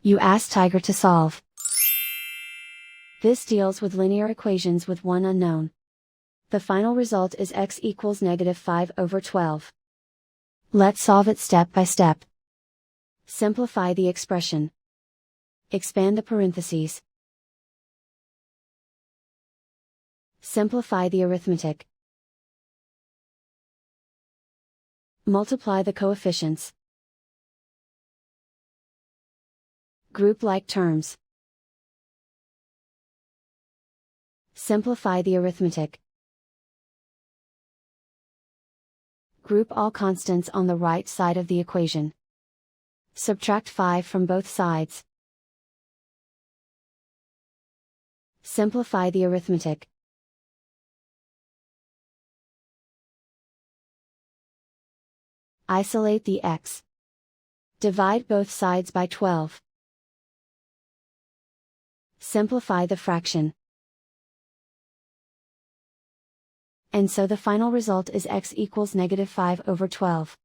You ask Tiger to solve. This deals with linear equations with one unknown. The final result is x equals -5/12. Let's solve it step by step. Simplify the expression. Expand the parentheses. Simplify the arithmetic. Multiply the coefficients. Group like terms. Simplify the arithmetic. Group all constants on the right side of the equation. Subtract 5 from both sides. Simplify the arithmetic. Isolate the x. Divide both sides by 12. Simplify the fraction. And so the final result is x equals -5/12.